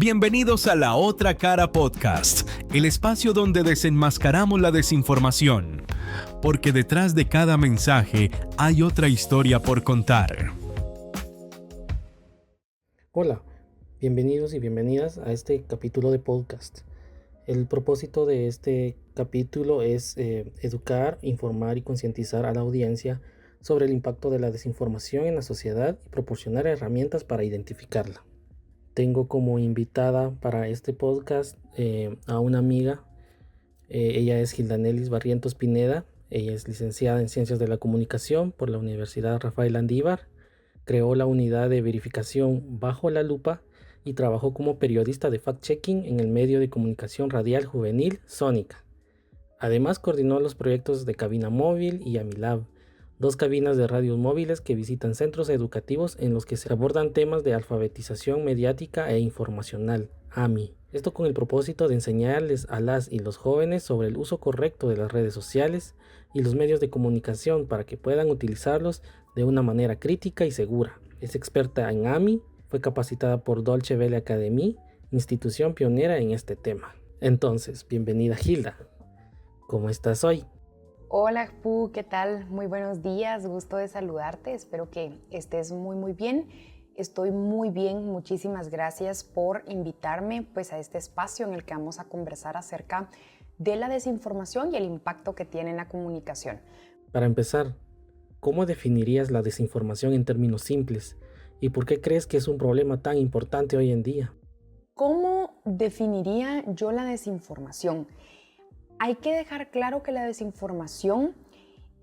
Bienvenidos a La Otra Cara Podcast, el espacio donde desenmascaramos la desinformación, porque detrás de cada mensaje hay otra historia por contar. Hola, bienvenidos y bienvenidas a este capítulo de podcast. El propósito de este capítulo es educar, informar y concientizar a la audiencia sobre el impacto de la desinformación en la sociedad y proporcionar herramientas para identificarla. Tengo como invitada para este podcast a una amiga. Ella es Gildanelis Barrientos Pineda. Ella es licenciada en Ciencias de la Comunicación por la Universidad Rafael Andívar. Creó la unidad de verificación Bajo la Lupa y trabajó como periodista de fact-checking en el medio de comunicación radial juvenil Sónica. Además, coordinó los proyectos de Cabina Móvil y Amilab, dos cabinas de radios móviles que visitan centros educativos en los que se abordan temas de alfabetización mediática e informacional, AMI. Esto con el propósito de enseñarles a las y los jóvenes sobre el uso correcto de las redes sociales y los medios de comunicación para que puedan utilizarlos de una manera crítica y segura. Es experta en AMI, fue capacitada por Deutsche Welle Academy, institución pionera en este tema. Entonces, bienvenida Gilda. ¿Cómo estás hoy? Hola Pu, ¿qué tal? Muy buenos días, gusto de saludarte, espero que estés muy bien. Estoy muy bien, muchísimas gracias por invitarme a este espacio en el que vamos a conversar acerca de la desinformación y el impacto que tiene en la comunicación. Para empezar, ¿cómo definirías la desinformación en términos simples? ¿Y por qué crees que es un problema tan importante hoy en día? ¿Cómo definiría yo la desinformación? Hay que dejar claro que la desinformación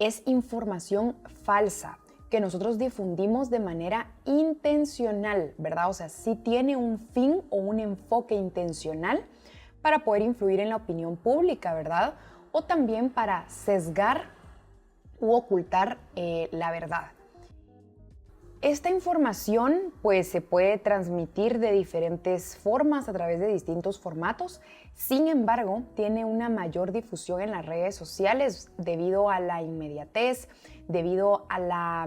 es información falsa que nosotros difundimos de manera intencional, ¿verdad? O sea, sí tiene un fin o un enfoque intencional para poder influir en la opinión pública, ¿verdad? O también para sesgar u ocultar la verdad. Esta información se puede transmitir de diferentes formas a través de distintos formatos. Sin embargo, tiene una mayor difusión en las redes sociales debido a la inmediatez, debido a la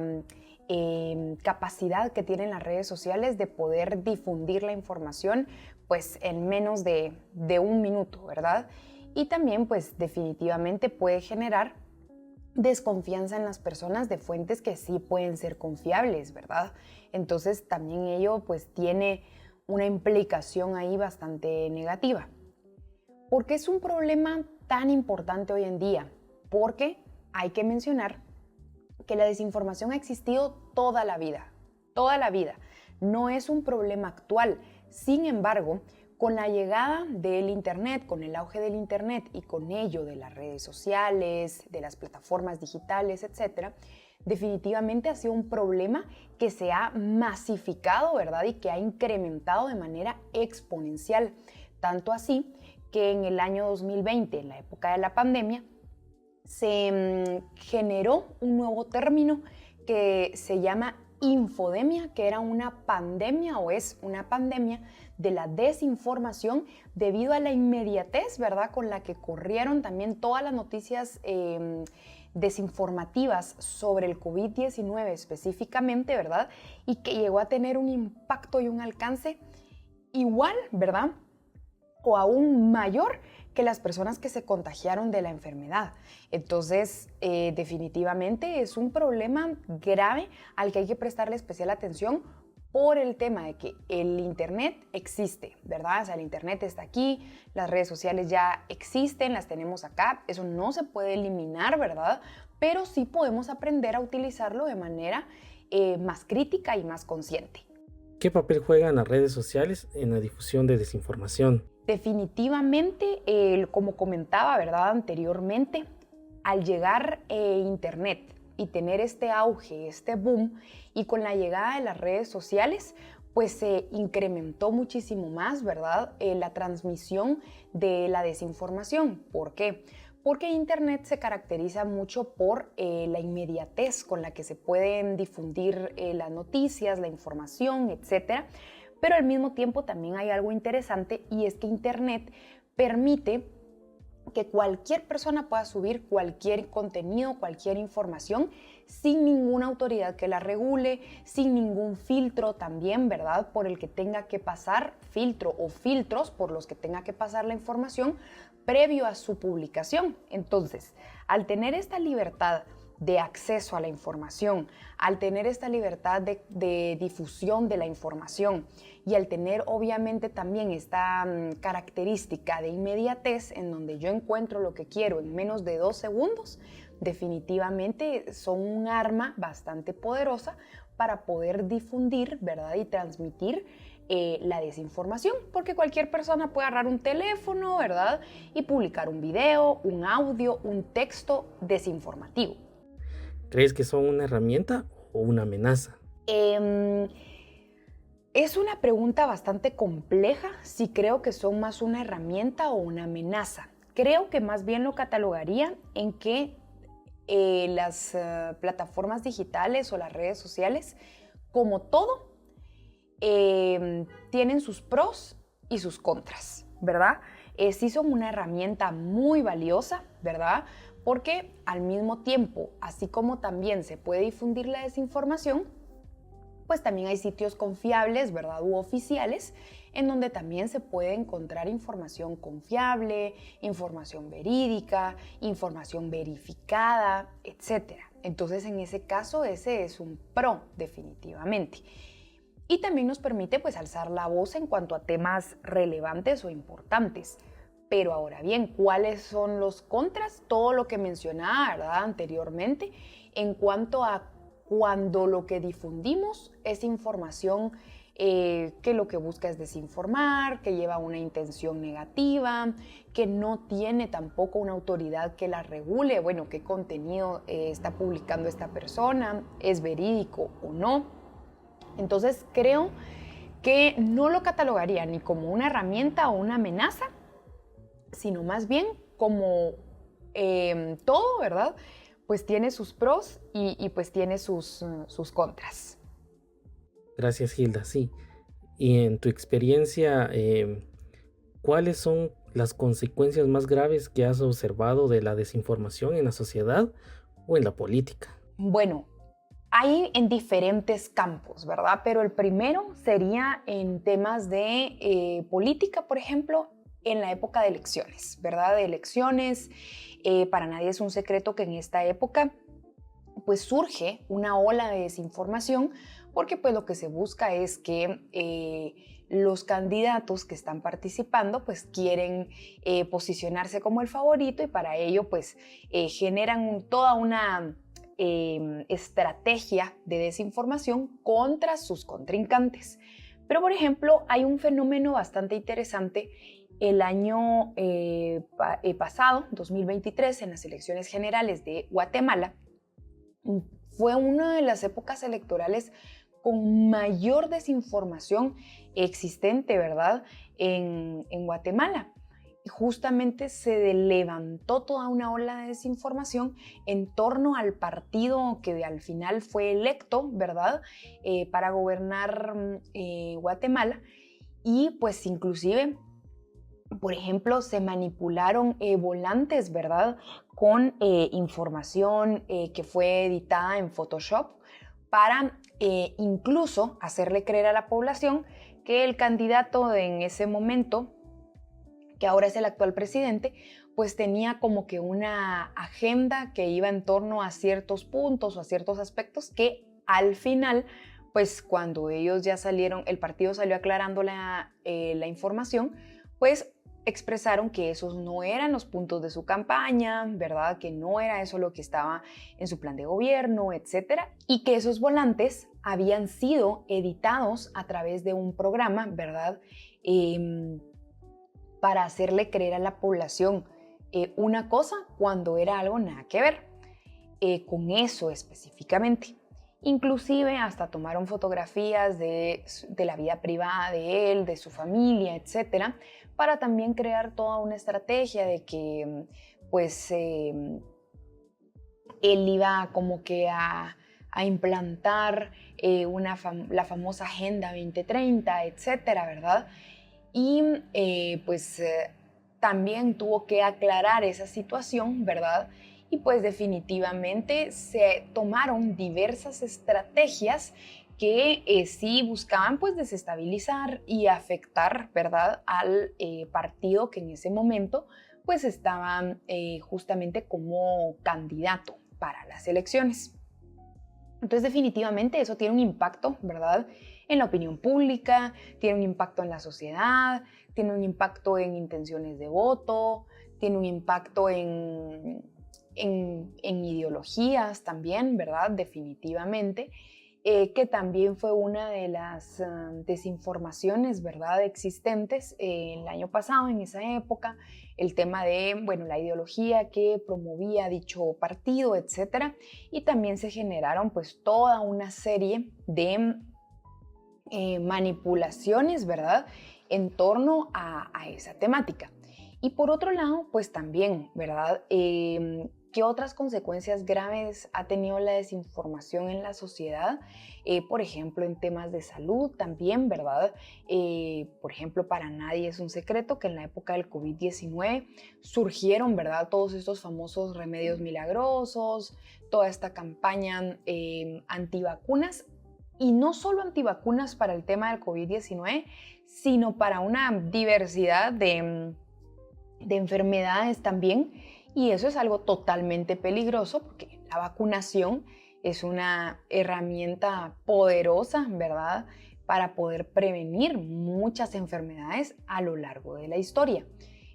capacidad que tienen las redes sociales de poder difundir la información en menos de un minuto, ¿verdad? Y también definitivamente puede generar desconfianza en las personas de fuentes que sí pueden ser confiables, ¿verdad? Entonces también ello tiene una implicación ahí bastante negativa. ¿Por qué es un problema tan importante hoy en día? Porque hay que mencionar que la desinformación ha existido toda la vida, no es un problema actual. Sin embargo, con la llegada del Internet, con el auge del Internet y con ello de las redes sociales, de las plataformas digitales, etc., definitivamente ha sido un problema que se ha masificado, ¿verdad? Y que ha incrementado de manera exponencial. Tanto así que en el año 2020, en la época de la pandemia, se generó un nuevo término que se llama infodemia, que era una pandemia o es una pandemia de la desinformación debido a la inmediatez, ¿verdad?, con la que corrieron también todas las noticias desinformativas sobre el COVID-19 específicamente, ¿verdad?, y que llegó a tener un impacto y un alcance igual, ¿verdad?, o aún mayor que las personas que se contagiaron de la enfermedad. Entonces, definitivamente es un problema grave al que hay que prestarle especial atención por el tema de que el Internet existe, ¿verdad? O sea, el Internet está aquí, las redes sociales ya existen, las tenemos acá, eso no se puede eliminar, ¿verdad? Pero sí podemos aprender a utilizarlo de manera más crítica y más consciente. ¿Qué papel juegan las redes sociales en la difusión de desinformación? Definitivamente, como comentaba, ¿verdad?, anteriormente, al llegar Internet y tener este auge, este boom, y con la llegada de las redes sociales, se incrementó muchísimo más, ¿verdad?, la transmisión de la desinformación. ¿Por qué? Porque Internet se caracteriza mucho por la inmediatez con la que se pueden difundir las noticias, la información, etc. Pero al mismo tiempo también hay algo interesante, y es que Internet permite que cualquier persona pueda subir cualquier contenido, cualquier información, sin ninguna autoridad que la regule, sin ningún filtro también, ¿verdad? Por el que tenga que pasar, filtro o filtros por los que tenga que pasar la información previo a su publicación. Entonces, al tener esta libertad de acceso a la información, al tener esta libertad de difusión de la información y al tener obviamente también esta característica de inmediatez en donde yo encuentro lo que quiero en menos de 2 segundos, definitivamente son un arma bastante poderosa para poder difundir, ¿verdad? Y transmitir la desinformación, porque cualquier persona puede agarrar un teléfono, ¿verdad? Y publicar un video, un audio, un texto desinformativo. ¿Crees que son una herramienta o una amenaza? Es una pregunta bastante compleja si creo que son más una herramienta o una amenaza. Creo que más bien lo catalogaría en que las plataformas digitales o las redes sociales, como todo, tienen sus pros y sus contras, ¿verdad? Sí son una herramienta muy valiosa, ¿verdad? Porque al mismo tiempo, así como también se puede difundir la desinformación, pues también hay sitios confiables, ¿verdad? U oficiales, en donde también se puede encontrar información confiable, información verídica, información verificada, etc. Entonces, en ese caso, ese es un pro, definitivamente. Y también nos permite, pues, alzar la voz en cuanto a temas relevantes o importantes. Pero ahora bien, ¿cuáles son los contras? Todo lo que mencionaba, ¿verdad? Anteriormente, en cuanto a cuando lo que difundimos es información que lo que busca es desinformar, que lleva una intención negativa, que no tiene tampoco una autoridad que la regule, bueno, qué contenido está publicando esta persona, es verídico o no. Entonces creo que no lo catalogaría ni como una herramienta o una amenaza, sino más bien como todo, ¿verdad? Pues tiene sus pros y pues tiene sus contras. Gracias, Hilda. Sí. Y en tu experiencia, ¿cuáles son las consecuencias más graves que has observado de la desinformación en la sociedad o en la política? Bueno, hay en diferentes campos, ¿verdad? Pero el primero sería en temas de política, por ejemplo, en la época de elecciones, ¿verdad? De elecciones, para nadie es un secreto que en esta época pues surge una ola de desinformación porque pues lo que se busca es que los candidatos que están participando pues quieren posicionarse como el favorito y para ello pues generan toda una estrategia de desinformación contra sus contrincantes. Pero por ejemplo hay un fenómeno bastante interesante el año pasado, 2023, en las elecciones generales de Guatemala. Fue una de las épocas electorales con mayor desinformación existente, ¿verdad? En Guatemala. Y justamente se levantó toda una ola de desinformación en torno al partido que al final fue electo, ¿verdad? Para gobernar Guatemala. Y pues inclusive, por ejemplo, se manipularon volantes, ¿verdad? Con información que fue editada en Photoshop para incluso hacerle creer a la población que el candidato en ese momento, que ahora es el actual presidente, pues tenía como que una agenda que iba en torno a ciertos puntos o a ciertos aspectos que al final, pues cuando ellos ya salieron, el partido salió aclarando la información, pues expresaron que esos no eran los puntos de su campaña, ¿verdad? Que no era eso lo que estaba en su plan de gobierno, etcétera, y que esos volantes habían sido editados a través de un programa, ¿verdad? Para hacerle creer a la población una cosa cuando era algo nada que ver con eso específicamente. Inclusive hasta tomaron fotografías de la vida privada de él, de su familia, etcétera, para también crear toda una estrategia de que pues él iba como que a implantar la famosa Agenda 2030, etcétera, ¿verdad? Y también tuvo que aclarar esa situación, ¿verdad? y pues definitivamente se tomaron diversas estrategias que sí buscaban pues desestabilizar y afectar, ¿verdad?, al partido que en ese momento pues estaba justamente como candidato para las elecciones. Entonces definitivamente eso tiene un impacto, ¿verdad?, en la opinión pública, tiene un impacto en la sociedad, tiene un impacto en intenciones de voto, tiene un impacto en ideologías también, ¿verdad?, definitivamente. Que también fue una de las desinformaciones, ¿verdad?, existentes el año pasado, en esa época, el tema de, bueno, la ideología que promovía dicho partido, etcétera, y también se generaron pues toda una serie de manipulaciones, ¿verdad?, en torno a esa temática. Y por otro lado, pues también, ¿verdad?, ¿qué otras consecuencias graves ha tenido la desinformación en la sociedad? Por ejemplo, en temas de salud también, ¿verdad? Por ejemplo, para nadie es un secreto que en la época del COVID-19 surgieron, ¿verdad?, todos estos famosos remedios milagrosos, toda esta campaña antivacunas, y no solo antivacunas para el tema del COVID-19, sino para una diversidad de enfermedades también. Y eso es algo totalmente peligroso porque la vacunación es una herramienta poderosa, ¿verdad?, para poder prevenir muchas enfermedades a lo largo de la historia.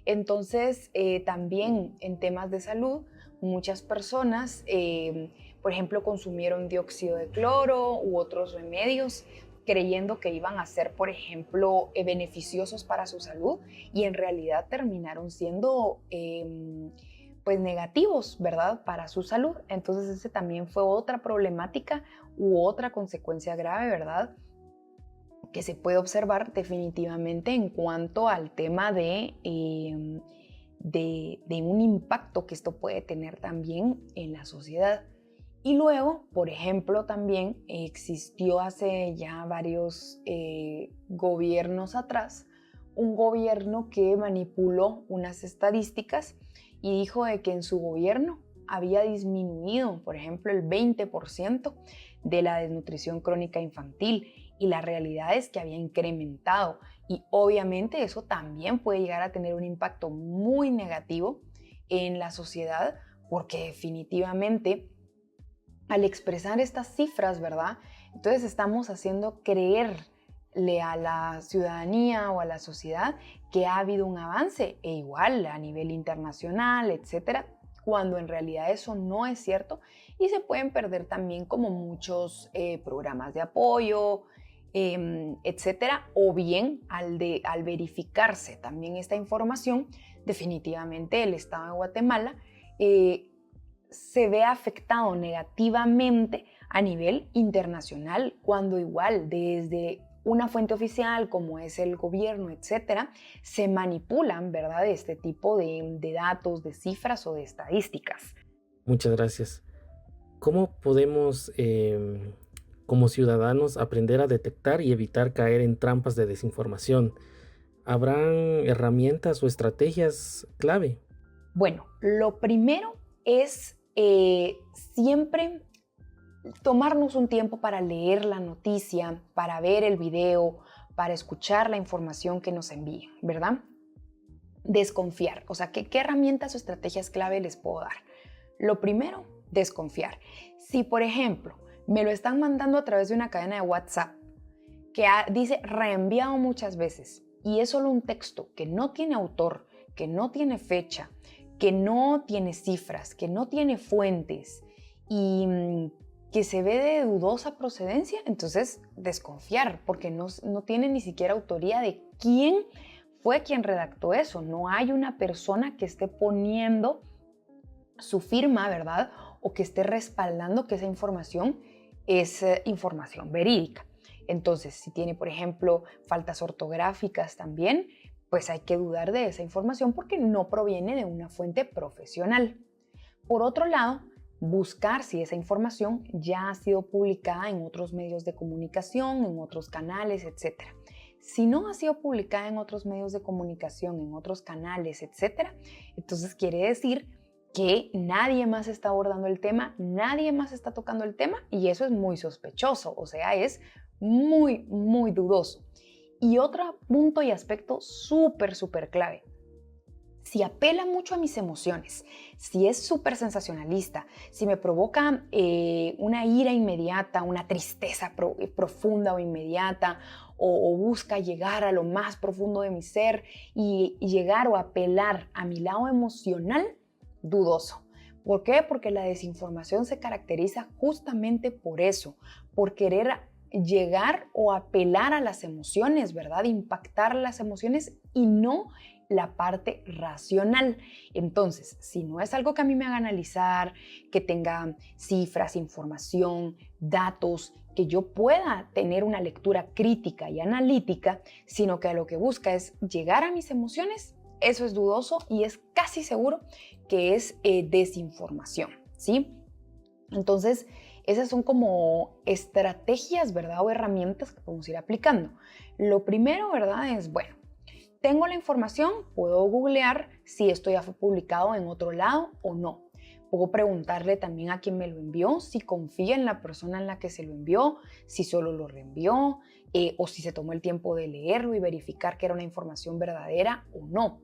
Entonces, también en temas de salud, muchas personas, por ejemplo, consumieron dióxido de cloro u otros remedios creyendo que iban a ser, por ejemplo, beneficiosos para su salud, y en realidad terminaron siendo pues negativos, ¿verdad?, para su salud. Entonces ese también fue otra problemática u otra consecuencia grave, ¿verdad?, que se puede observar definitivamente en cuanto al tema de un impacto que esto puede tener también en la sociedad. Y luego, por ejemplo, también existió hace ya varios gobiernos atrás un gobierno que manipuló unas estadísticas y dijo de que en su gobierno había disminuido, por ejemplo, el 20% de la desnutrición crónica infantil, y la realidad es que había incrementado, y obviamente eso también puede llegar a tener un impacto muy negativo en la sociedad, porque definitivamente al expresar estas cifras, ¿verdad?, entonces estamos haciendo creerle a la ciudadanía o a la sociedad que ha habido un avance, e igual a nivel internacional, etcétera, cuando en realidad eso no es cierto, y se pueden perder también como muchos programas de apoyo, etcétera, o bien al verificarse también esta información, definitivamente el Estado de Guatemala se ve afectado negativamente a nivel internacional, cuando igual desde una fuente oficial como es el gobierno, etcétera, se manipulan, ¿verdad?, este tipo de datos, de cifras o de estadísticas. Muchas gracias. ¿Cómo podemos, como ciudadanos, aprender a detectar y evitar caer en trampas de desinformación? ¿Habrán herramientas o estrategias clave? Bueno, lo primero es siempre tomarnos un tiempo para leer la noticia, para ver el video, para escuchar la información que nos envíen, ¿verdad? Desconfiar. O sea, ¿qué herramientas o estrategias clave les puedo dar? Lo primero, desconfiar. Si, por ejemplo, me lo están mandando a través de una cadena de WhatsApp que dice reenviado muchas veces y es solo un texto que no tiene autor, que no tiene fecha, que no tiene cifras, que no tiene fuentes y que se ve de dudosa procedencia, entonces desconfiar, porque no tiene ni siquiera autoría de quién fue quien redactó eso. No hay una persona que esté poniendo su firma, ¿verdad?, o que esté respaldando que esa información es información verídica. Entonces, si tiene, por ejemplo, faltas ortográficas también, pues hay que dudar de esa información porque no proviene de una fuente profesional. Por otro lado, buscar si esa información ya ha sido publicada en otros medios de comunicación, en otros canales, etc. Si no ha sido publicada en otros medios de comunicación, en otros canales, etc., entonces quiere decir que nadie más está abordando el tema, nadie más está tocando el tema, y eso es muy sospechoso, o sea, es muy, muy dudoso. Y otro punto y aspecto súper, súper clave. Si apela mucho a mis emociones, si es súper sensacionalista, si me provoca una ira inmediata, una tristeza profunda o inmediata, o busca llegar a lo más profundo de mi ser y llegar o apelar a mi lado emocional, dudoso. ¿Por qué? Porque la desinformación se caracteriza justamente por eso, por querer llegar o apelar a las emociones, ¿verdad? Impactar las emociones y no la parte racional. Entonces, si no es algo que a mí me haga analizar, que tenga cifras, información, datos, que yo pueda tener una lectura crítica y analítica, sino que a lo que busca es llegar a mis emociones, eso es dudoso y es casi seguro que es desinformación, ¿sí? Entonces, esas son como estrategias, ¿verdad? O herramientas que podemos ir aplicando. Lo primero, ¿verdad? Es, bueno, tengo la información, puedo googlear si esto ya fue publicado en otro lado o no. Puedo preguntarle también a quien me lo envió, si confía en la persona en la que se lo envió, si solo lo reenvió o si se tomó el tiempo de leerlo y verificar que era una información verdadera o no.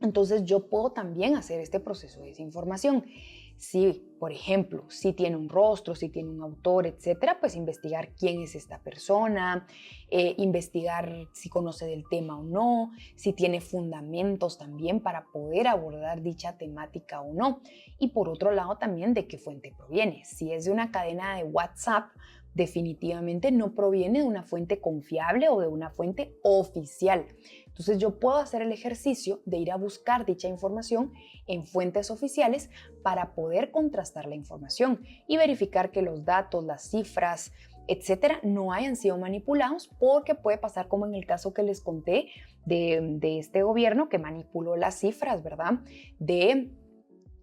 Entonces yo puedo también hacer este proceso de desinformación. Si, por ejemplo, si tiene un rostro, si tiene un autor, etcétera, pues investigar quién es esta persona, investigar si conoce del tema o no, si tiene fundamentos también para poder abordar dicha temática o no. Y por otro lado también de qué fuente proviene. Si es de una cadena de WhatsApp, definitivamente no proviene de una fuente confiable o de una fuente oficial. Entonces yo puedo hacer el ejercicio de ir a buscar dicha información en fuentes oficiales para poder contrastar la información y verificar que los datos, las cifras, etcétera, no hayan sido manipulados, porque puede pasar como en el caso que les conté de este gobierno que manipuló las cifras, ¿verdad?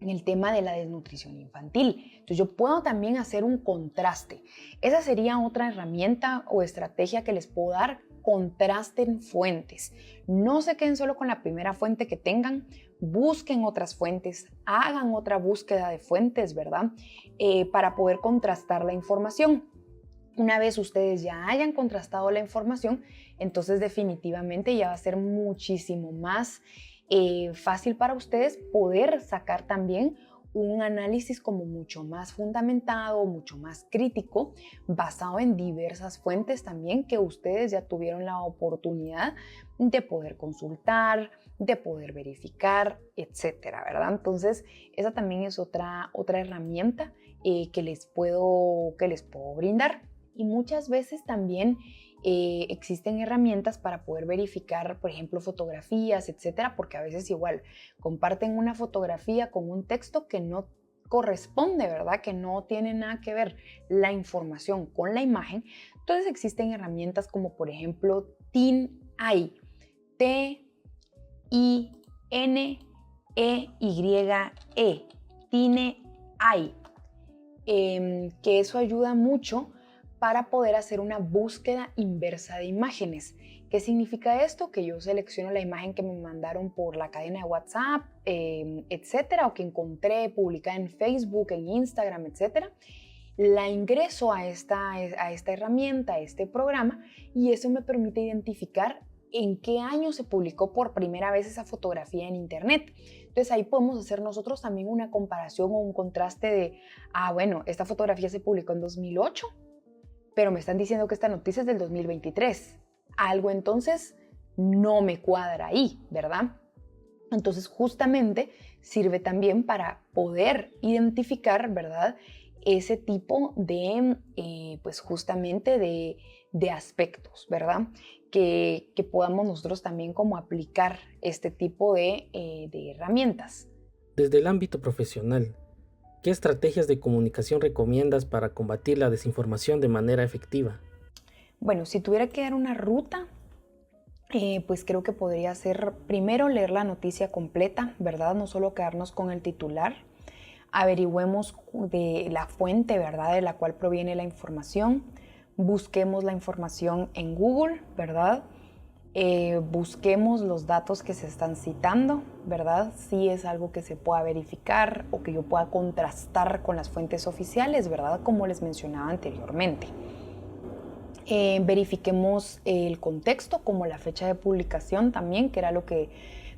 En el tema de la desnutrición infantil. Entonces yo puedo también hacer un contraste. Esa sería otra herramienta o estrategia que les puedo dar. Contrasten fuentes. No se queden solo con la primera fuente que tengan, busquen otras fuentes, hagan otra búsqueda de fuentes, ¿verdad? Para poder contrastar la información. Una vez ustedes ya hayan contrastado la información, entonces definitivamente ya va a ser muchísimo más fácil para ustedes poder sacar también un análisis como mucho más fundamentado, mucho más crítico, basado en diversas fuentes también que ustedes ya tuvieron la oportunidad de poder consultar, de poder verificar, etcétera, ¿verdad? Entonces, esa también es otra herramienta que les puedo brindar. Y muchas veces también existen herramientas para poder verificar, por ejemplo, fotografías, etcétera, porque a veces igual comparten una fotografía con un texto que no corresponde, ¿verdad? Que no tiene nada que ver la información con la imagen. Entonces existen herramientas como, por ejemplo, TinEye, TINEYE, TinEye, que eso ayuda mucho para poder hacer una búsqueda inversa de imágenes. ¿Qué significa esto? Que yo selecciono la imagen que me mandaron por la cadena de WhatsApp, etcétera, o que encontré publicada en Facebook, en Instagram, etcétera. La ingreso a esta herramienta, a este programa, y eso me permite identificar en qué año se publicó por primera vez esa fotografía en internet. Entonces ahí podemos hacer nosotros también una comparación o un contraste de, bueno, esta fotografía se publicó en 2008, pero me están diciendo que esta noticia es del 2023. Algo entonces no me cuadra ahí, ¿verdad? Entonces justamente sirve también para poder identificar, ¿verdad? Ese tipo de, pues justamente de aspectos, ¿verdad? Que podamos nosotros también como aplicar este tipo de herramientas. Desde el ámbito profesional, ¿qué estrategias de comunicación recomiendas para combatir la desinformación de manera efectiva? Bueno, si tuviera que dar una ruta, pues creo que podría ser primero leer la noticia completa, ¿verdad? No solo quedarnos con el titular. Averigüemos de la fuente, ¿verdad? De la cual proviene la información. Busquemos la información en Google, ¿verdad? busquemos los datos que se están citando, ¿verdad? Si es algo que se pueda verificar o que yo pueda contrastar con las fuentes oficiales, ¿verdad? Como les mencionaba anteriormente. Verifiquemos el contexto, como la fecha de publicación también, que era lo que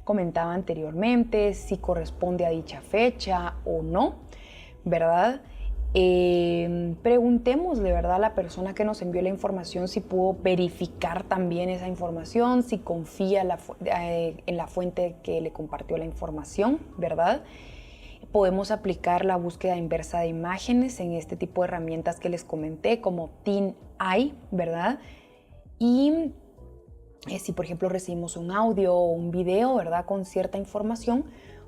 comentaba anteriormente, si corresponde a dicha fecha o no, ¿verdad? Preguntémosle, ¿verdad?, a la persona que nos envió la información si pudo verificar también esa información, si confía en la fuente que le compartió la información, ¿verdad? Podemos aplicar la búsqueda inversa de imágenes en este tipo de herramientas que les comenté, como TinEye, ¿verdad? Y si, por ejemplo, recibimos un audio o un video, ¿verdad?, con cierta información,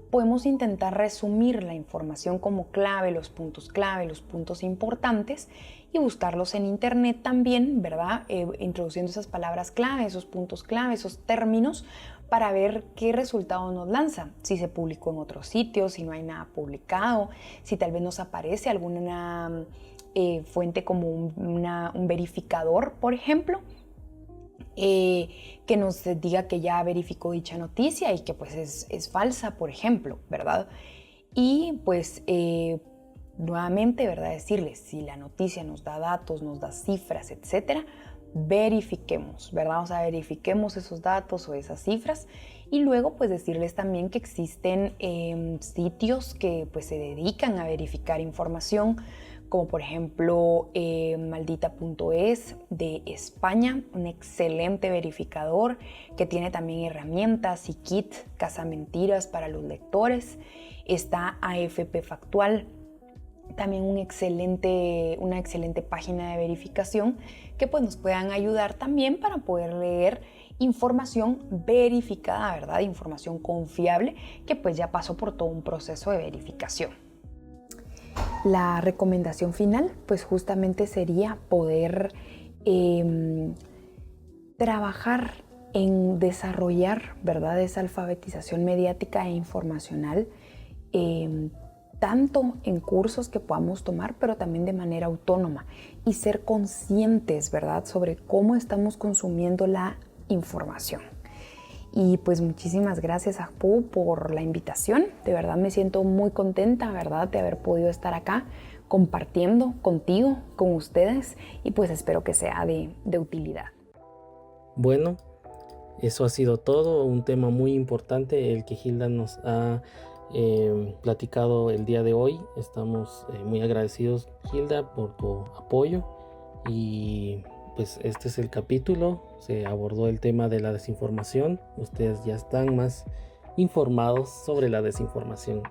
podemos intentar resumir la información como clave, los puntos importantes y buscarlos en internet también, ¿verdad? Introduciendo esas palabras clave, esos puntos clave, esos términos para ver qué resultado nos lanza. Si se publicó en otro sitio, si no hay nada publicado, si tal vez nos aparece alguna fuente como un verificador, por ejemplo, que nos diga que ya verificó dicha noticia y que pues es falsa, por ejemplo, ¿verdad? Y pues nuevamente, ¿verdad?, decirles, si la noticia nos da datos, nos da cifras, etcétera, verifiquemos, ¿verdad? O sea, verifiquemos esos datos o esas cifras y luego pues decirles también que existen sitios que pues se dedican a verificar información, como por ejemplo maldita.es de España, un excelente verificador que tiene también herramientas y kit cazamentiras para los lectores. Está AFP Factual, también una excelente página de verificación que pues nos puedan ayudar también para poder leer información verificada, ¿verdad? Información confiable que pues ya pasó por todo un proceso de verificación. La recomendación final pues justamente sería poder trabajar en desarrollar, ¿verdad?, esa alfabetización mediática e informacional, tanto en cursos que podamos tomar, pero también de manera autónoma y ser conscientes, ¿verdad?, sobre cómo estamos consumiendo la información. Y pues muchísimas gracias, Apu, por la invitación. De verdad me siento muy contenta, ¿verdad?, de haber podido estar acá compartiendo contigo, con ustedes, y pues espero que sea de utilidad. Bueno, eso ha sido todo. Un tema muy importante el que Hilda nos ha platicado el día de hoy. Estamos muy agradecidos, Hilda, por tu apoyo. Y pues este es el capítulo. Se abordó el tema de la desinformación. Ustedes ya están más informados sobre la desinformación.